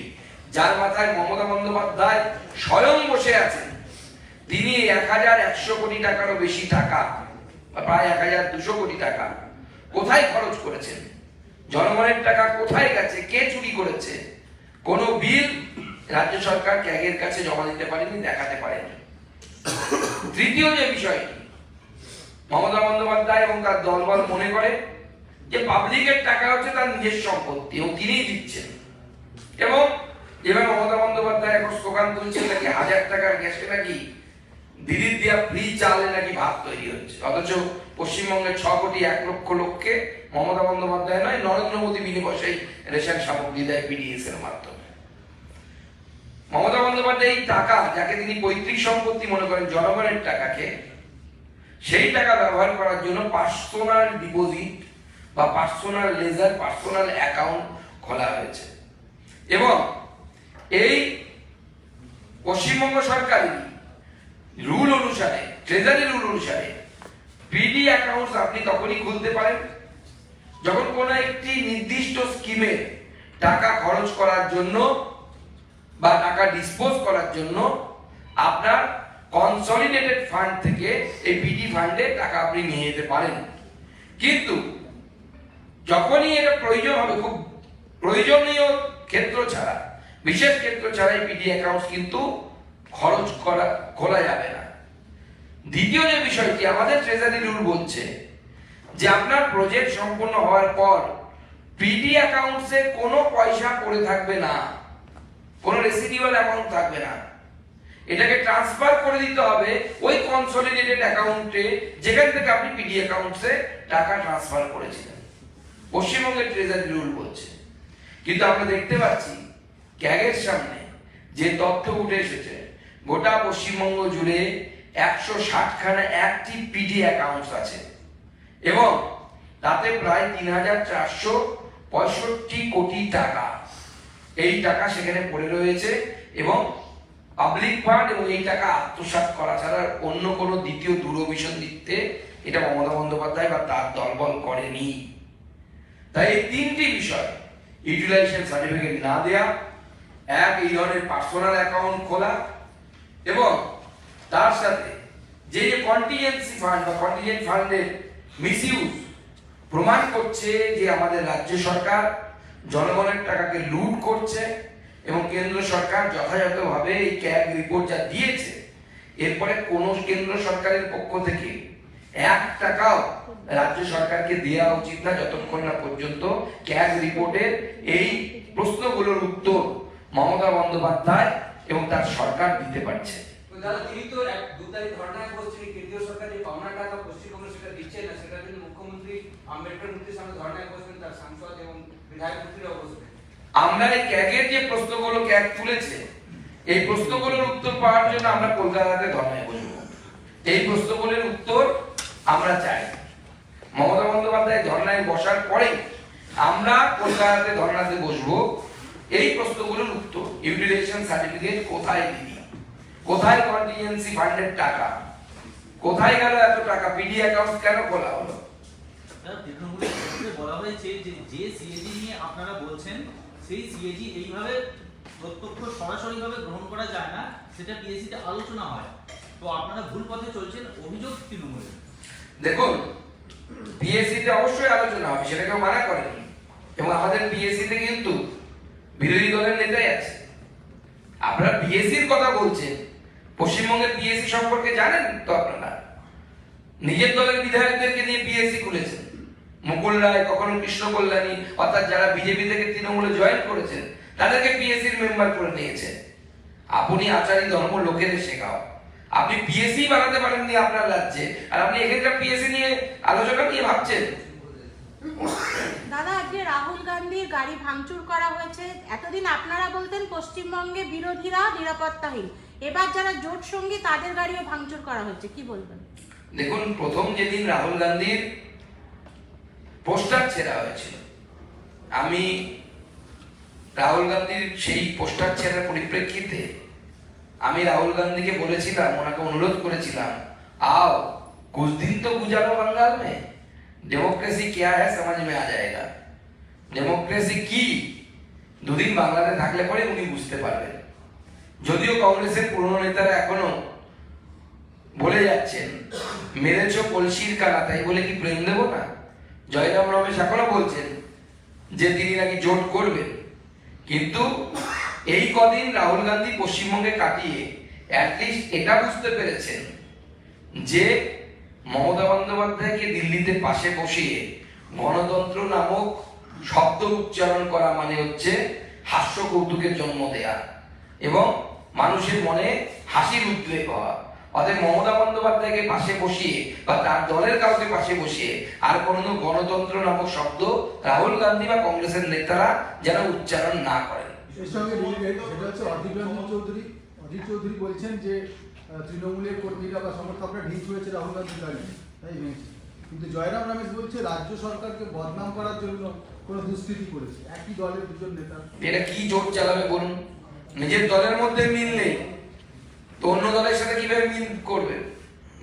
Speaker 1: যার মাথায় মমতা বন্দ্যোপাধ্যায় স্বয়ং বসে আছেন, তিনি 1,100 কোটি টাকারও বেশি টাকা, প্রায় 1,200 কোটি টাকা কোথায় খরচ করেছেন, জনগণের টাকা কোথায় গেছে, কে চুরি করেছে, কোনো বিল রাজ্য সরকার ক্যাগের কাছে জমা দিতে পারেনি, দেখাতে পারেনি। তৃতীয় যে বিষয়টি, মমতা বন্দ্যোপাধ্যায় এবং তার দলবল মনে করে যে পাবলিকের টাকা হচ্ছে তার নিজের সম্পত্তি এবং তিনিই দিচ্ছেন। এবং যেভাবে মমতা বন্দ্যোপাধ্যায় এখন স্লোগান তুলছেন নাকি 1000 টাকার গ্যাসে নাকি দিদির দেওয়া ফ্রি চালে নাকি ভাত তৈরি হচ্ছে, অথচ পশ্চিমবঙ্গের 6 কোটি 1 লক্ষ লোককে মমতা বন্দ্যোপাধ্যায় নয় নরেন্দ্র মোদী বিনে বসেই রেশন সামগ্রী দেয় পিডিএস এর মাধ্যমে। মমতা বন্দ্যোপাধ্যায় এই টাকা, যাকে তিনি পৈতৃক সম্পত্তি মনে করেন জনগণের টাকাকে, সেই টাকা ব্যবহার করার জন্য পার্সোনাল ডিপোজিট বা পার্সোনাল লেজার, পার্সোনাল অ্যাকাউন্ট খোলা হয়েছে। এবং এই পশ্চিমবঙ্গ সরকারের রুল অনুসারে, ট্রেজারি রুল অনুসারে পিডি অ্যাকাউন্টস আপনি তখনই খুলতে পারেন যখন কোনো একটি নির্দিষ্ট স্কিমে টাকা খরচ করার জন্য বা টাকা ডিসপোজ করার জন্য আপনার কনসলিডেটেড ফান্ড থেকে এই পিডি ফান্ডে টাকা আপনি নিয়ে যেতে পারেন। কিন্তু যখনই এটা প্রয়োজন হবে, খুব প্রয়োজনীয় ক্ষেত্র ছাড়া, বিশেষ ক্ষেত্র ছাড়া এই পিডি অ্যাকাউন্টস কিন্তু খোলা যাবে না। দ্বিতীয় যে বিষয়টি, আমাদের ট্রেজারি রুল বলছে যে আপনার প্রজেক্ট সম্পূর্ণ হওয়ার পর পিডি অ্যাকাউন্টসে কোনো পয়সা পড়ে থাকবে না, কোনো রেসিডিউয়াল অ্যামাউন্ট থাকবে না, এটাকে ট্রান্সফার করে দিতে হবে ওই কনসলিডেটেড অ্যাকাউন্টে যেখান থেকে আপনি পিডি অ্যাকাউন্টসে টাকা ট্রান্সফার করেছিলেন। পশ্চিমবঙ্গের ট্রেজারি রুল বলছে। কিন্তু আমরা দেখতে পাচ্ছি ক্যাগের সামনে যে তথ্য উঠে এসেছে, গোটা পশ্চিমবঙ্গ জুড়ে 160খানা অ্যাক্টিভ পিডি অ্যাকাউন্টস আছে এবং তাতে প্রায় 3,465 কোটি টাকা এই টাকা সেখানে পড়ে রয়েছে এবং পাবলিক ফান্ড এবং এই টাকা আত্মসাৎ করা ছাড়া অন্য কোনো দ্বিতীয় দূরভিসন দিতে এটা মমতা বন্দ্যোপাধ্যায় বা তার দলবল করেনি। তাই এই তিনটি বিষয়, ইউটিলাইজেশন সার্টিফিকেট না দেয়া, এই ধরনের পার্সোনাল অ্যাকাউন্ট খোলা এবং তার সাথে যে কন্টিজেন্সি ফান্ড বা কন্টিজেন্ট ফান্ডের মিসইউজ প্রমাণ করছে যে আমাদের রাজ্য সরকার জনগণের টাকাকে লুট করছে এবং কেন্দ্র সরকার যথাযথভাবে এই ক্যাগ রিপোর্ট যা দিয়েছে, এরপরে কোন কেন্দ্র সরকারের পক্ষ থেকে 1 টাকাও রাজ্য সরকারকে দেওয়া উচিত না যতক্ষণ না পর্যন্ত ক্যাগ রিপোর্টের এই প্রশ্নগুলোর উত্তর মমতা বন্দ্যোপাধ্যায় এবং তার সরকার দিতে পারছে।
Speaker 8: দাদা, তিনি তো 2 তারিখ ধর্নায় বসছেন, কেন্দ্রীয় সরকার যে পাওনা টাকা পশ্চিমবঙ্গ সেটা দিচ্ছে না, সেটার জন্য মুখ্যমন্ত্রী আম্বেদকর মূর্তির সামনে ধর্নায় বসবেন, তার সাংসদ এবং বিধায়ক মন্ত্রীরাও বসবেন।
Speaker 1: আমরা এই ক্যাগের যে প্রশ্নগুলো ক্যাগ তুলেছে, এই প্রশ্নগুলোর উত্তর পাওয়ার জন্য আমরা কলকাতাতে ধর্নায় বসবো। এই প্রশ্নগুলোর উত্তর আমরা চাই। মমতা বন্দ্যোপাধ্যায় ধর্নায় বসার পরে আমরা কলকাতাতে ধর্নাতে বসবো। এই প্রশ্নগুলোর উত্তর, ইউটিলাইজেশন সার্টিফিকেট কোথায় দিবি, কোথায় কন্টিজেন্সি ফান্ডের টাকা, কোথায় গেল এত টাকা, পিডি অ্যাকাউন্ট কেন খোলা হলো?
Speaker 9: তৃণমূলের ক্ষেত্রে বলা হয়েছে যে সিএজি নিয়ে আপনারা বলছেন সেই সিএজি এইভাবে প্রত্যক্ষ সরাসরিভাবে গ্রহণ করা যায় না, সেটা পিএসসিতে আলোচনা হয়। তো আপনারা ভুল পথে চলছেন, অভিযোগ তৃণমূলের।
Speaker 1: দেখুন, পিএসসিতে অবশ্যই আলোচনা হবে, সেটা কেউ মানা করেনি এবং আমাদের পিএসসিতে কিন্তু বিরোধী দলের নেতাই আছে। আপনারা পিএসসির কথা বলছেন, পশ্চিমবঙ্গের পিএসসি সম্পর্কে জানেন তো? আপনারা নিজের দলের বিধায়কদেরকে নিয়ে পিএসসি খুলেছেন, মুকুল রায়, কখনো কৃষ্ণ কল্যাণী, অর্থাৎ যারা বিজেপি থেকে তৃণমূলে জয়েন করেছেন তাদেরকে পিএসসির মেম্বার করে নিয়েছেন। আপনি আচারী ধর্ম লোকেদের শেখাও, আপনি পিএসসি বানাতে পারেননি আপনার রাজ্যে, আর আপনি এখানকার পিএসসি নিয়ে আলোচনা নিয়ে ভাবছেন।
Speaker 10: দাদা, আজকে রাহুল গান্ধীর গাড়ি ভাঙচুর করা হয়েছে। এতদিন আপনারা বলতেন পশ্চিমবঙ্গে বিরোধীরা নিরাপত্তাহীন, এবার যারা জোট সঙ্গী তাদের গাড়িও ভাঙচুর করা হয়েছে, কি বলবেন?
Speaker 1: দেখুন, প্রথম যেদিন রাহুল গান্ধীর পোস্টার ছেঁড়া হয়েছিল, আমি রাহুল গান্ধীর সেই পোস্টার ছেঁড়ার পরিপ্রেক্ষিতে আমি রাহুল গান্ধীকে বলেছিলাম, ওনাকে অনুরোধ করেছিলাম, आओ कुछ दिन तो गुजारो बंगाल में, डेमोक्रेसी क्या है समझ में आ जाएगा। ডেমোক্রেসি কি দুদিন বাংলাতে থাকলে পরে উনি বুঝতে পারবেন। যদিও কংগ্রেসের পুরনো নেতারা এখনো বলে যাচ্ছেন মেরেছ কলসির কানা, তাই বলে কি প্রেম দেব না? জয়রাম রমেশ এখনো বলছেন যে তিনি নাকি জোট করবেন, কিন্তু এই কদিন রাহুল গান্ধী পশ্চিমবঙ্গে কাটিয়ে অ্যাটলিস্ট এটা বুঝতে পেরেছেন যে মমতা বন্দ্যোপাধ্যায়কে দিল্লিতে পাশে বসিয়ে গণতন্ত্র নামক শব্দ উচ্চারণ করা মানে হচ্ছে হাস্য কৌতুকের জন্ম দেয়া এবং মানুষের মনে হাসির উদ্রেক হওয়া। অতএব মমতা বন্দ্যোপাধ্যায়কে পাশে বসিয়ে বা তার দলের কাউকে পাশে বসিয়ে আর কোনো গণতন্ত্র নামক শব্দ রাহুল গান্ধী বা কংগ্রেসের নেতারা যেন উচ্চারণ না করেন।
Speaker 11: এর সঙ্গে রিলেটেড সেটা হচ্ছে অধীর রঞ্জন চৌধুরী। অধীর চৌধুরী বলছেন যে তৃণমূলের কর্মীরা বা সমর্থকরা ঢিল হয়েছে রাহুল গান্ধীর গাড়ি, তাই ভেঙেছে। কিন্তু জয়রাম রমেশ বলছে রাজ্য সরকারকে বদনাম করার জন্য কোনো দুষ্কৃতি করেছে, একই দলের দুজন নেতা।
Speaker 1: এটা কি জোট চালাবে বলুন? নিজের দলের মধ্যে মিল নেই তো অন্য দলের সাথে কিভাবে মিল করবে?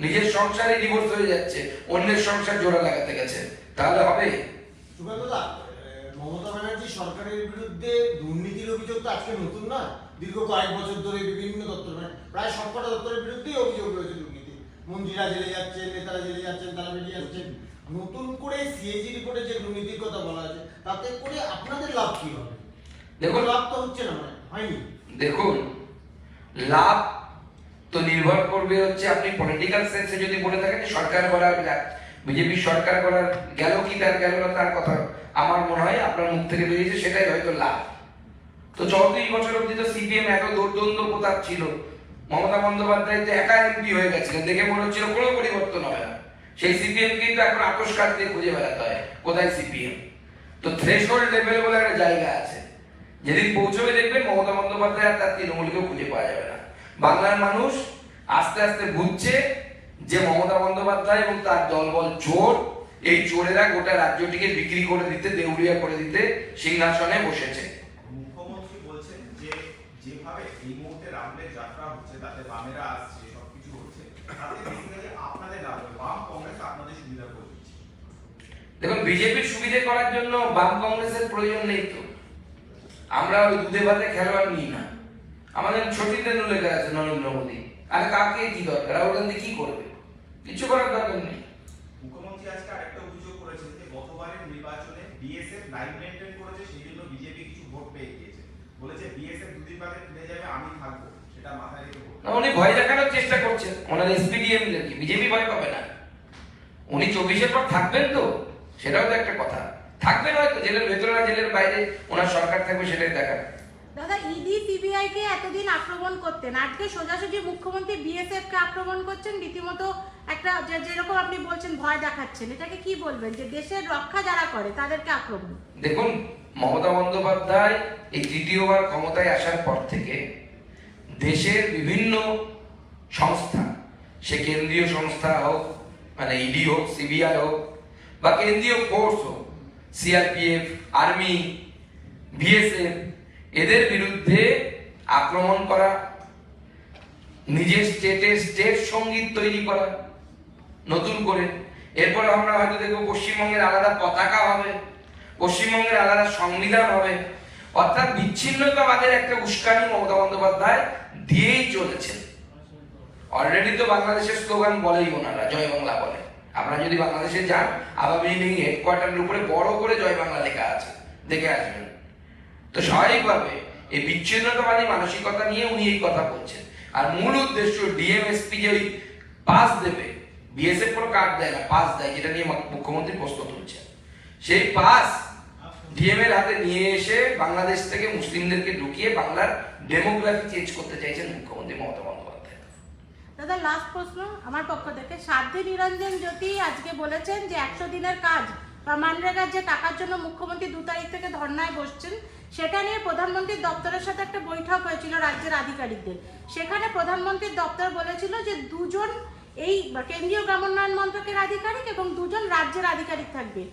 Speaker 1: নিজের সংসারে ডিভোর্স হয়ে যাচ্ছে, অন্যের সংসার জোড়া লাগাতে গেছে, তাহলে হবে?
Speaker 12: সুকান্তদা, মমতা ব্যানার্জি সরকারের বিরুদ্ধে দুর্নীতির অভিযোগ তো আজকে নতুন না, দীর্ঘ কয়েক বছর ধরে বিভিন্ন দপ্তর, প্রায় সবকটা দপ্তরের বিরুদ্ধেই অভিযোগ রয়েছে দুর্নীতি। মন্ত্রীরা জেলে যাচ্ছেন, নেতারা জেলে যাচ্ছেন, তারা বেরিয়ে যাচ্ছেন। নতুন করে সিএজি রিপোর্টে যে দুর্নীতির কথা বলা আছে তাতে করে আপনাদের লাভ কি হবে?
Speaker 1: দেখুন,
Speaker 12: লাভ তো হচ্ছে না, মানে হয়নি।
Speaker 1: দেখুন, লাভ তো নির্ভর করবে হচ্ছে আপনি পলিটিক্যাল সেন্সে যদি বলে থাকেন সরকার করার, বিজেপি সরকার করার গেল কি তার গেল না তার কথা আমার মনে হয় আপনার মুখ থেকে বেরিয়েছে, সেটাই হয়তো লাভ। তো 34 বছর অব্দি তো সিপিএম এত দুর্দ্বন্দ্ব প্রতাপ ছিল, মমতা বন্দ্যোপাধ্যায় তো একা এমপি হয়ে গেছিলেন, দেখে মনে হচ্ছিল কোনো পরিবর্তন হবে না। সেই সিপিএম কিন্তু এখন আতস কাঠ দিয়ে খুঁজে বেড়াতে হয় কোথায় সিপিএম। তো থ্রেশহোল্ড লেভেল বলে একটা জায়গা আছে, যেদিন পৌঁছবে দেখবেন মমতা বন্দ্যোপাধ্যায় আর তার তৃণমূলকেও খুঁজে পাওয়া যাবে না। বাংলার মানুষ আস্তে আস্তে বুঝছে যে মমতা বন্দ্যোপাধ্যায় এবং তার দলবল চোর, এই চোরেরা গোটা রাজ্যটিকে বিক্রি করে দিতে, দেউলিয়া করে দিতে সিংহাসনে বসেছে।
Speaker 3: মুখ্যমন্ত্রী গ্রামেরা আসছে সবকিছু হচ্ছে তাতে বেসিক্যালি আপনাদের লাভ হবে বাম কংগ্রেস আপনাদের সুবিধা করে দিচ্ছে
Speaker 1: দেখুন বিজেপির সুবিধে করার জন্য বাম কংগ্রেসের প্রয়োজন নেই তো। আমরা ওই দুধে ভাতে খেলোয়াড় নিই না। আমাদের সচিন তেন্ডুলকর আছে, নরেন্দ্র মোদী, আর কাকে কি দরকার? রাহুল গান্ধী কি করবে? কিছু করার দরকার নেই।
Speaker 3: মুখ্যমন্ত্রী আজকে আরেকটা অভিযোগ করেছেন যে গতবারের নির্বাচনে বিএসএফ লাইন মেনটেন করেছে, সেই জন্য বিজেপি কিছু ভোট পেয়ে গিয়েছে। বলেছে বিএসএফ দুদিন বাদে ফিরে যাবে, আমি থাকবো, সেটা মাথায় রেখে ভোট।
Speaker 1: না, উনি ভয় দেখানোর চেষ্টা করছেন ওনার এসপিডিএম কে। বিজেপি ভয় পাবে না। উনি 24-এর পর থাকবেন তো, সেটাও তো একটা কথা। থাকবেন হয়তো জেলের ভেতরে না জেলের বাইরে, ওনার সরকার থাকবে, সেটাই দেখার।
Speaker 10: দাদা, ইডি সিবিআই কে এতদিন আক্রমণ করতেন, আজকে সোজাসুজি মুখ্যমন্ত্রী বিএসএফ কে আক্রমণ করছেন, রীতিমতো একটা যেরকম আপনি বলছেন ভয় দেখাচ্ছেন, এটাকে কি বলবেন যে দেশের রক্ষা যারা করে তাদেরকে আক্রমণ?
Speaker 1: দেখুন, মমতা বন্দ্যোপাধ্যায় এই তৃতীয়বার ক্ষমতায় আসার পর থেকে দেশের বিভিন্ন সংস্থা, সে কেন্দ্রীয় সংস্থা হোক, মানে ইডি হোক, সিবিআই হোক, বা কেন্দ্রীয় ফোর্স হোক, সিআরপিএফ, আর্মি, বিএসএফ, এদের বিরুদ্ধে আক্রমণ করা, নিজের স্টেট সঙ্গীত তৈরি করা নতুন করে। এরপরে আমরা হয়তো দেখবো পশ্চিমবঙ্গের আলাদা পতাকা হবে, পশ্চিমবঙ্গের আলাদা সংবিধান হবে। অর্থাৎ বিচ্ছিন্নতাবাদের একটা উস্কানি মমতা বন্দ্যোপাধ্যায় দিয়েই চলেছেন। অলরেডি তো বাংলাদেশের স্লোগান বলেই ওনারা, জয় বাংলা বলে। আপনারা যদি বাংলাদেশে যান, আওয়ামী লীগ হেডকোয়ার্টারের উপরে বড় করে জয় বাংলা লেখা আছে, দেখে আসবেন। তো স্বাভাবিকভাবে এই বিচ্ছিন্নতাবাদী মানসিকতা নিয়ে উনি এই কথা বলছেন। আর মূল উদ্দেশ্য ডিএমএসপি যে ওই পাস দেবে, বিএসএফ কোনো কার্ড দেয় না, পাস দেয়, যেটা নিয়ে মুখ্যমন্ত্রী প্রশ্ন তুলছেন। সেই পাস ডিএম এর হাতে নিয়ে এসে বাংলাদেশ থেকে মুসলিমদেরকে ঢুকিয়ে বাংলার ডেমোগ্রাফি চেঞ্জ করতে চাইছেন মুখ্যমন্ত্রী মমতা বন্দ্যোপাধ্যায়।
Speaker 10: দাদা, লাস্ট প্রশ্ন আমার পক্ষ থেকে। সাধ্বী নিরঞ্জন জ্যোতি আজকে বলেছেন যে 100 দিনের কাজ বা মানরেগার যে টাকার জন্য মুখ্যমন্ত্রী 2 তারিখ থেকে ধর্নায় বসছেন, সেটা নিয়ে প্রধানমন্ত্রীর দপ্তরের সাথে একটা বৈঠক হয়েছিল রাজ্যের আধিকারিকদের। সেখানে প্রধানমন্ত্রীর দপ্তর বলেছিল যে 2 জন এই কেন্দ্রীয় গ্রামোন্নয়ন মন্ত্রকের আধিকারিক এবং 2 জন রাজ্যের আধিকারিক থাকবে।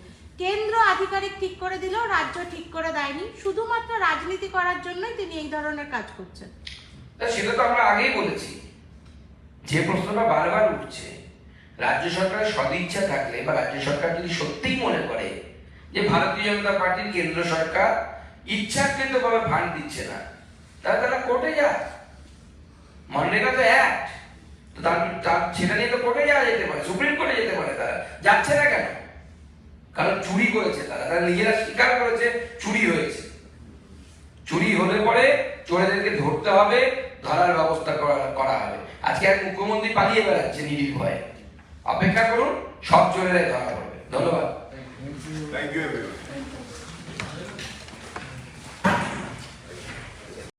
Speaker 10: কেন্দ্র আধিকারিক ঠিক করে দিলেও রাজ্য ঠিক করে দেয়নি, শুধুমাত্র রাজনীতি করার জন্যই তিনি এই ধরনের কাজ করছেন।
Speaker 1: সেটা তো আমরা আগেই বলেছি। যে প্রশ্নটা বারবার উঠছে, রাজ্য সরকারের সদিচ্ছা থাকলে বা রাজ্য সরকার যদি সত্যিই মনে করে যে ভারতীয় জনতা পার্টির কেন্দ্র সরকার ইচ্ছাকৃতভাবে ফান্ড দিচ্ছে না, তাহলে তারা কোর্টে যায়। মনরেগা তো অ্যাক্ট, তো তার সেটা নিয়ে তো কোর্টে যাওয়া যেতে পারে, সুপ্রিম কোর্টে যেতে পারে। তারা যাচ্ছে না কেন? কারণ চুরি করেছে তারা নিজেরা স্বীকার করেছে চুরি হয়েছে। চুরি হলে পরে চোরেদেরকে ধরতে হবে, ধরার ব্যবস্থা করা হবে। আজকে এক মুখ্যমন্ত্রী পালিয়ে বেড়াচ্ছে নিরীহ ভয়ে। অপেক্ষা করুন, সব চোরেরাই ধরা পড়বে। ধন্যবাদ।
Speaker 2: Thank you everyone.